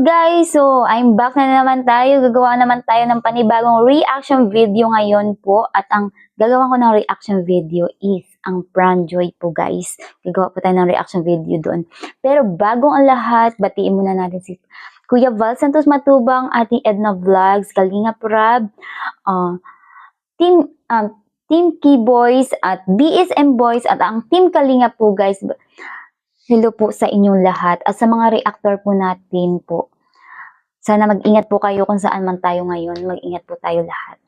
guys! So, I'm back na naman tayo. Gagawa naman tayo ng panibagong reaction video ngayon po. At ang gagawa ko ng reaction video is ang Pranjoy po guys. Gagawa po tayo ng reaction video doon. Pero bago ang lahat, batiin muna natin si Kuya Val Santos Matubang, ating Edna Vlogs, Kalinga Prab, Team Key Boys at BSM Boys at ang Team Kalinga po guys. Hello po sa inyong lahat at sa mga reactor po natin po. Sana mag-ingat po kayo kung saan man tayo ngayon. Mag-ingat po tayo lahat.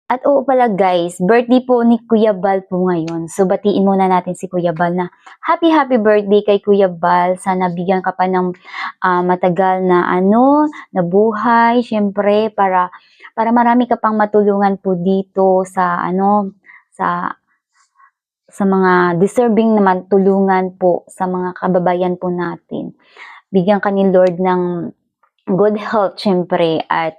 At oo pala guys, birthday po ni Kuya Bal po ngayon. So batiin muna natin si Kuya Bal na happy birthday kay Kuya Bal. Sana bigyan ka pa ng matagal na na buhay. Syempre para marami ka pang matulungan po dito sa sa mga deserving naman tulungan po sa mga kababayan po natin. Bigyan ka ni Lord ng good health syempre at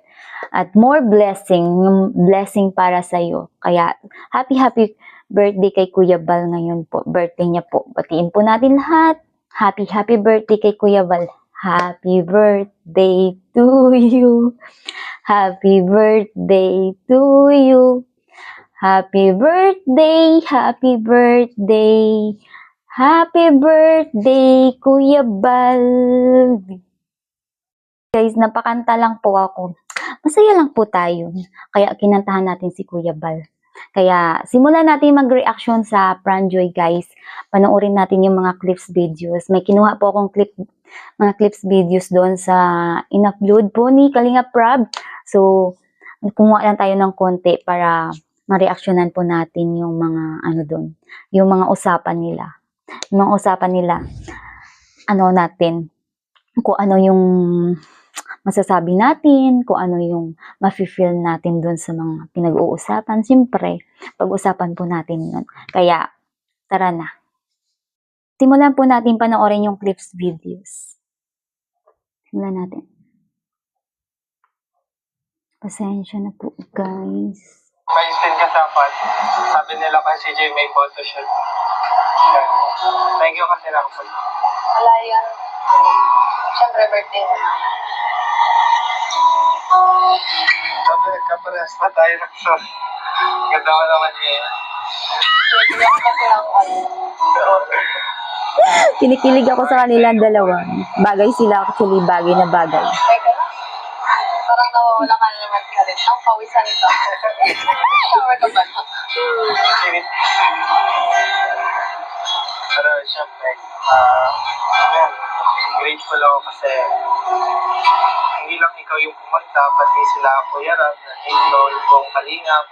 more blessing, yung blessing para sa iyo. Kaya happy birthday kay Kuya Bal ngayon po. Birthday niya po. Batiin po natin lahat. Happy birthday kay Kuya Bal. Happy birthday to you. Happy birthday to you. Happy birthday, happy birthday, happy birthday, Kuya Bal. Guys, napakanta lang po ako. Masaya lang po tayo. Kaya kinantahan natin si Kuya Bal. Kaya simulan natin mag-reaction sa Pranjoy guys. Panoorin natin yung mga clips videos. May kinuha po akong mga clips videos doon sa in-upload po ni Kalinga Prab. So, kumuha lang tayo ng konti para ma-reactionan po natin yung mga doon, yung mga usapan nila. Yung mga usapan nila, natin, kung ano yung masasabi natin, kung ano yung mafe-feel natin doon sa mga pinag-uusapan. Siyempre, pag-usapan po natin yun. Kaya, tara na. Simulan po natin panoorin yung clips videos. Simulan natin. Pasensya na po, guys. May instant ka dapat. Sabi nila kasi CJ may photoshoot. Thank you kasi lang po. Wala yan. Siyempre, birthday mo. Sabi nagkaparehas na tayo ng song. Ganda ko naman eh. Pwede lang kasi lang Kinikilig ako sa kanilang dalawa. Bagay sila actually, bagay na bagay. Teka. Parang nawawala ka na naman ka rin. Ang pawisan ito. Shower ka ba? Pero siyempre, grateful ako kasi hindi lang ikaw yung pumunta, pati sila Kuya Rab, nandito, yung buong Kalingap,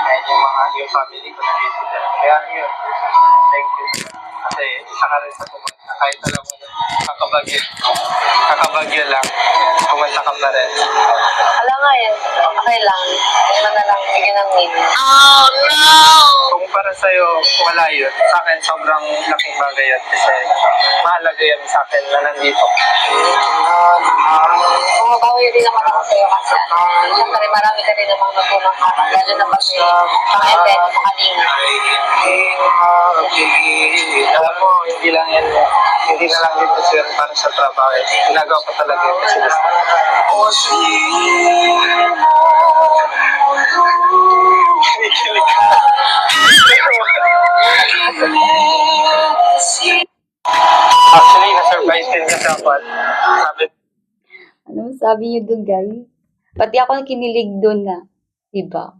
kahit yung family ko nandito din. Kaya yun, thank you. Kasi isa ka rin sa pumunta, kahit alam mo na kakabagyo lang, pumunta ka pa rin. Alam nga yan. Okay lang. Ano na lang, bigyan ng name. Oh no! Kung para sa'yo, wala yun. Sa akin, sobrang laking bagay yun. Kasi mahalaga yun sa akin na nandito. Bumabawi din naman ako sa'yo kasi siyempre marami ka din namang natulong ka. Lalo na pag may mga event, makalina. Alam mo, hindi lang yan. Hindi na lang din kasi yun para sa trabaho. Ginagawa ko talaga yun kasi gusto. Kinikilig ka. Actually, na-surprise din kasi ako. Ano sabi niyo doon guys? Pati ako kinilig doon na, diba?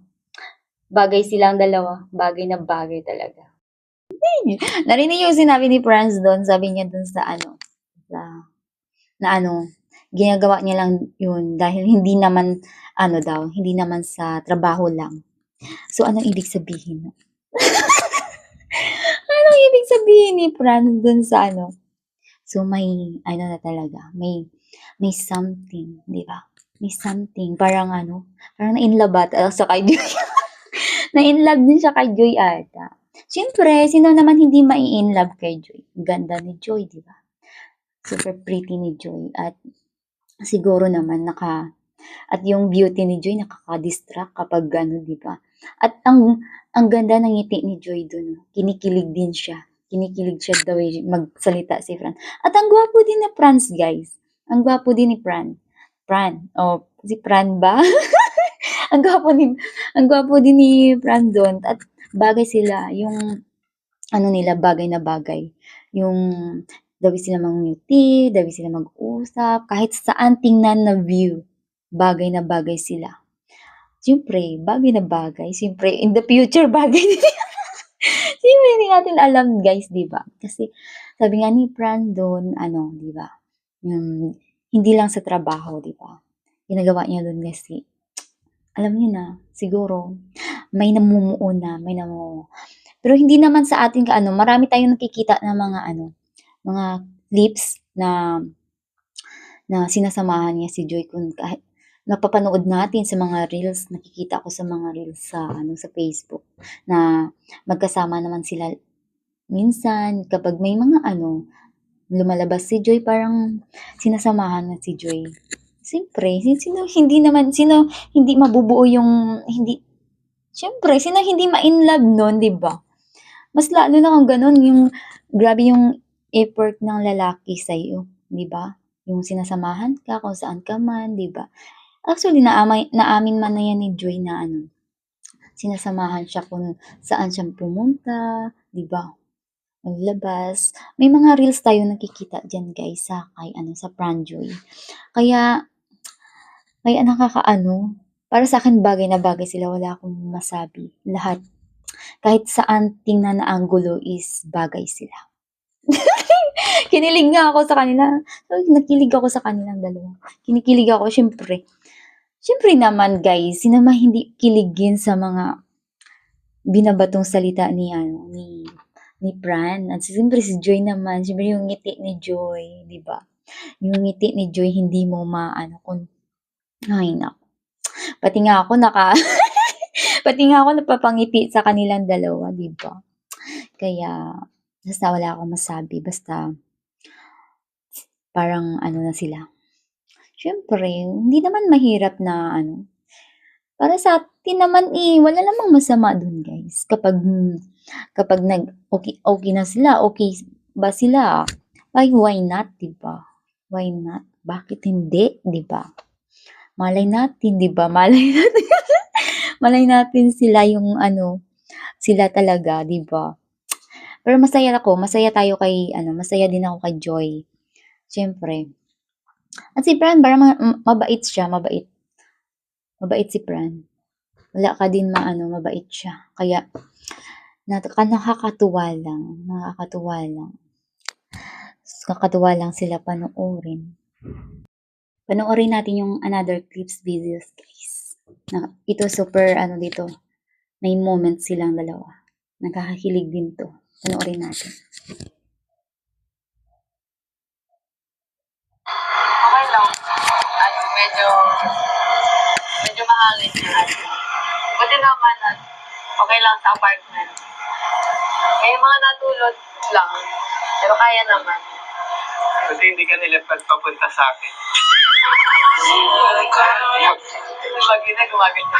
Bagay silang dalawa, bagay na bagay talaga. Narinig yung sinabi ni Franz doon, sabi niya doon sa ginagawa niya lang yun dahil hindi naman hindi naman sa trabaho lang. So anong ibig sabihin? Anong ibig sabihin ni Franz doon sa So may na talaga, may something, di ba? May something, parang parang na-inlove sa kay Joy. Na-inlove din siya kay Joy ata. Siyempre, sino naman hindi mai-inlove kay Joy? Ganda ni Joy, di ba? Super pretty ni Joy. At siguro naman at yung beauty ni Joy nakaka-distract kapag di ba? At ang ganda ng ngiti ni Joy dun. Kinikilig din siya. Kinikilig siya the way magsalita si Franz. At ang gwapo din na Franz, guys. Ang gwapo din ni Pran. Pran, oh, si Pran ba? ang gwapo ni, ang gwapo din ni Pran doon. At bagay sila, yung ano nila, bagay na bagay. Yung dawi sila mangiti, dawi sila mag-usap, kahit saan tingnan na view, bagay na bagay sila. Siyempre, bagay na bagay. Siyempre, in the future, bagay din. Siyempre, hindi natin alam, guys, di ba? Kasi, sabi nga ni Brandon, ano, di ba? Hindi lang sa trabaho, di ba? Ginagawa niya doon kasi, alam niyo na, siguro, may namumuo na, may namumuo. Pero hindi naman sa atin ka, ano, marami tayong nakikita na mga, ano, mga clips na sinasamahan niya si Joy kung kahit napapanood natin sa mga reels, nakikita ko sa mga reels sa ano sa Facebook na magkasama naman sila minsan kapag may mga ano lumalabas si Joy parang sinasamahan na si Joy. Siyempre, sino hindi mabubuo yung hindi Siyempre, sino hindi ma-in love nun, 'di ba? Mas lalo na kung ganun yung grabe yung effort ng lalaki sa iyo, 'di ba? Yung sinasamahan ka kung saan ka man, 'di ba? Actually, naamin man na yan ni Joy na ano, sinasamahan siya kung saan siya pumunta, 'di ba? Maglabas. May mga reels tayo nakikita diyan, guys, sa kay ano sa Pranjoy. Kaya nakakaano, para sa akin bagay na bagay sila, wala akong masabi. Lahat, kahit saan tingnan na anggulo is bagay sila. Kinilig nga ako sa kanila. Nakilig ako sa kanilang dalawa. Kinikilig ako, syempre. Syempre naman, guys, sino naman hindi kiligin sa mga binabatong salita ni ano ni Pran. At siyempre si Joy naman, siyempre yung ngiti ni Joy, 'di ba? Yung ngiti ni Joy hindi mo maano kung ay naku. Pati nga ako pati nga ako napapangiti sa kanilang dalawa, 'di ba? Kaya basta wala akong masabi, basta parang ano na sila. Siyempre, hindi naman mahirap na ano, para sa atin naman, wala namang masama dun, guys. Kapag okey na sila, okey ba sila, ay why not, 'di ba? Why not? Bakit hindi, 'di ba? Malay natin, 'di ba? Malay natin malay natin sila yung ano, sila talaga, 'di ba? Pero masaya tayo kay ano, masaya din ako kay Joy, siyempre. At si Fran parang mabait siya, mabait. Mabait si Fran. Wala ka din maano, mabait siya. Kaya nakakatuwa lang. Nakakatuwa lang sila panoorin. Panoorin natin yung another clips videos, guys. Ito super ano dito, may moment silang dalawa. Nakakakilig din to. Panoorin natin. Okay lang. Ano, medyo mahangin yan. Buti naman, okay lang sa apartment. May mga natulog lang. Pero kaya naman. Kasi hindi ka nilipad papunta sa akin. Gumagin na.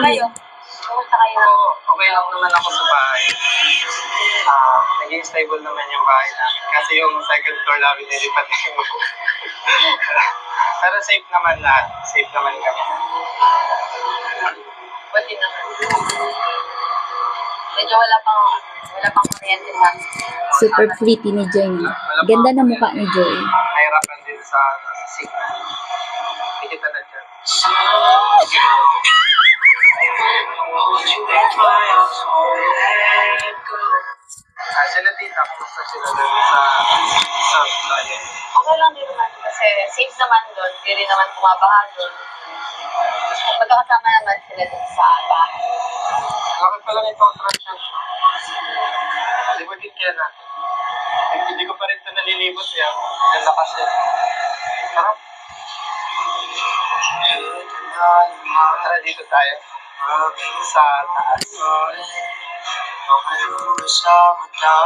Kayo? Kumusta kayo? Ako, okay lang naman ako sa bahay. Naging stable naman yung bahay namin. Kasi yung second floor namin nilipat na yung Pero safe naman lahat. Safe naman kami. Buti naman. Medyo wala pang kuryente sa Super pretty ni Joy. No? Ganda na mukha ni Joy. Nahirapan din sa signal. Hindi kita na dyan. Sila tita, kumusta sila doon sa client? Okay lang din naman kasi safe naman doon. Hindi rin naman bumabaha doon. Magkakasama naman sila doon sa bahay. Bakit pala may construction? Di ba din kaya natin? Hindi ko pa rin ito nalilibot yan. Ang lakas yan. Tara. Tara dito tayo. Sa taas. Sa mata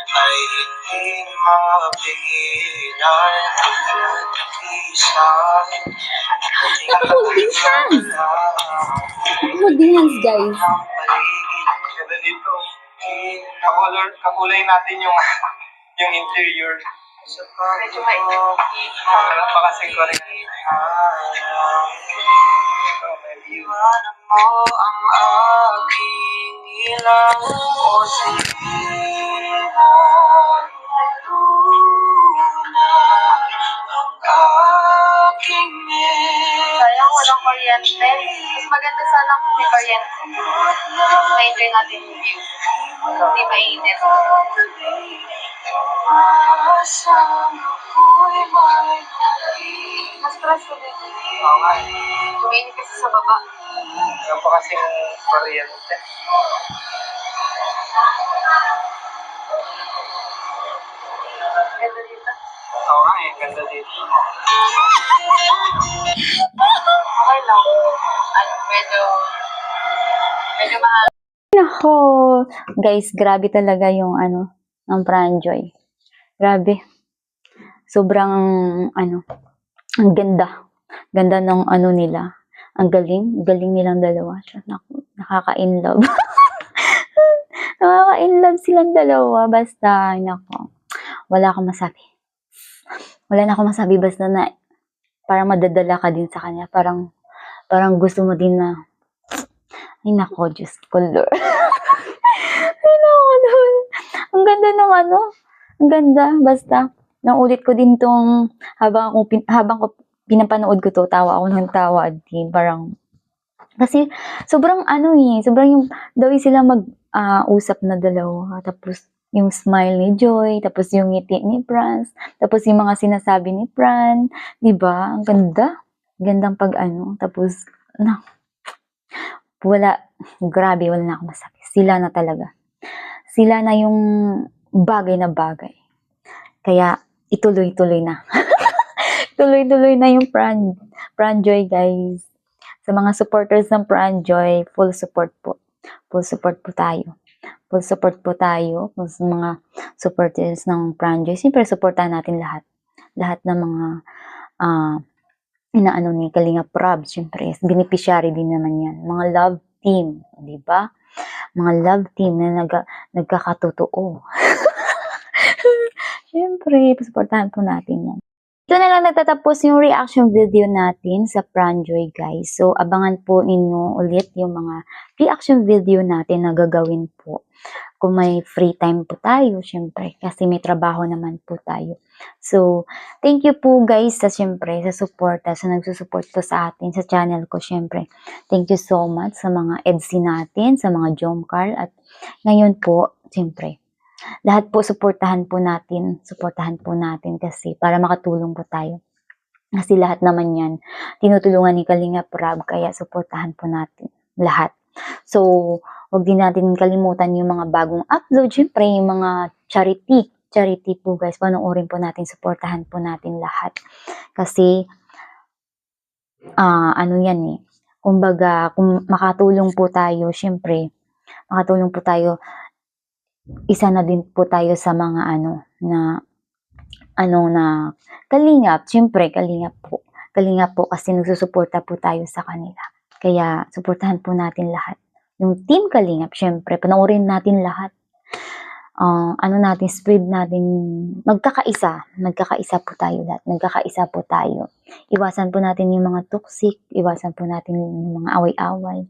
ay hindi mapigilan ang isa. Mag-dance, guys. Ganda dito. Kakulay natin yung interior. Medyo mainit. Alam pa kasi ko rin. Iwanan mo ang aking ilaw o silang luna ang aking Sayang, walang kuryente. Mas maganda sana kung may kuryente. Ma-enjoy natin yung view. Hindi mainit. Mas stress ko din. Oo nga eh. Mainit kasi sa baba. Alam pa kasi yung kuryente. Ganda dito. Oo nga eh, ganda dito. Okay lang. Ano, medyo mahal. Nako, guys, grabe talaga yung ng Pranjoy. Grabe. Sobrang ang ganda. Ganda ng nila. Ang galing nilang dalawa. Nakaka-inlove. Nakaka-inlove silang dalawa. Basta, nako, wala akong masabi. Wala na akong masabi, basta na parang madadala ka din sa kanya. Parang gusto mo din na, ay nako, Diyos ko, Lord. Ay nako, Lord. Ang ganda ng ang ganda, basta. Naulit ko din tong, habang ko pinapanood ko to, tawa ako ng tawa din. Parang, kasi sobrang sobrang yung, daw sila mag-usap na dalawa. Tapos, yung smile ni Joy, tapos yung ngiti ni Franz, tapos yung mga sinasabi ni Fran, di ba? Ang ganda. Gandang tapos, wala, grabe, wala na akong masabi. Sila na talaga. Sila na yung bagay na bagay. Kaya, ituloy-tuloy na. Tuloy-tuloy na yung Pranjoy, guys. Sa mga supporters ng Pranjoy, full support po. Full support po tayo. Full support po tayo. Sa mga supporters ng Pranjoy, siyempre, supportahan natin lahat. Lahat ng mga inaano ni Kalinga Prab, siyempre, beneficiary din naman yan. Mga love team, di ba? Mga love team na nagkakatotoo. Siyempre, supportahan po natin yan. Ito na lang nagtatapos yung reaction video natin sa Pranjoy, guys. So, abangan po ninyo ulit yung mga reaction video natin na gagawin po. Kung may free time po tayo, syempre, kasi may trabaho naman po tayo. So, thank you po guys sa syempre, sa suporta, sa nagsusupport po sa atin, sa channel ko, syempre. Thank you so much sa mga EDC natin, sa mga Jomcar, at ngayon po, syempre, lahat po suportahan po natin kasi para makatulong po tayo. Kasi lahat naman yan, tinutulungan ni Kalinga Prab, kaya suportahan po natin lahat. So, huwag din natin kalimutan yung mga bagong upload, syempre, yung mga charity po guys, panoorin po natin, suportahan po natin lahat. Kasi, yan eh, kumbaga, kung makatulong po tayo, syempre, makatulong po tayo, isa na din po tayo sa mga na kalingap, syempre kalingap po kasi nagsusuporta po tayo sa kanila. Kaya suportahan po natin lahat. Yung team Kalingap, syempre panoorin natin lahat. Spread natin, magkakaisa po tayo lahat, nagkakaisa po tayo. Iwasan po natin yung mga toxic, iwasan po natin yung mga away-away.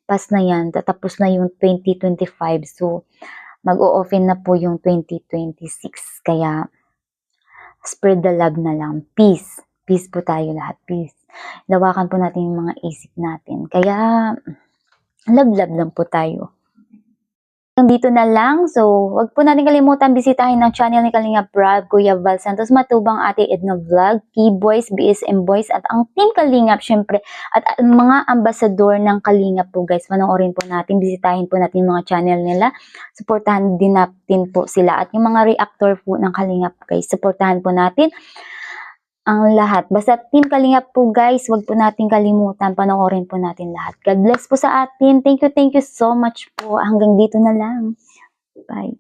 Pas na yan, tatapos na yung 2025, so mag-o-open na po yung 2026, kaya spread the love na lang, peace po tayo lahat, peace. Lawakan po natin yung mga isip natin, kaya love lang po tayo. Dito na lang, so wag po natin kalimutan bisitahin ang channel ni Kalinga Prab, Kuya Val Santos Matubang, Ate Edna Vlog, P-Boys, BSM Boys, at ang Team Kalingap syempre, at mga ambasador ng Kalingap po guys, panoorin po natin, bisitahin po natin mga channel nila, suportahan din natin po sila, at yung mga reactor po ng Kalingap guys, suportahan po natin ang lahat. Basta Team Kalingap po guys, wag po natin kalimutan, panoorin po natin lahat. God bless po sa atin. Thank you so much po. Hanggang dito na lang. Bye.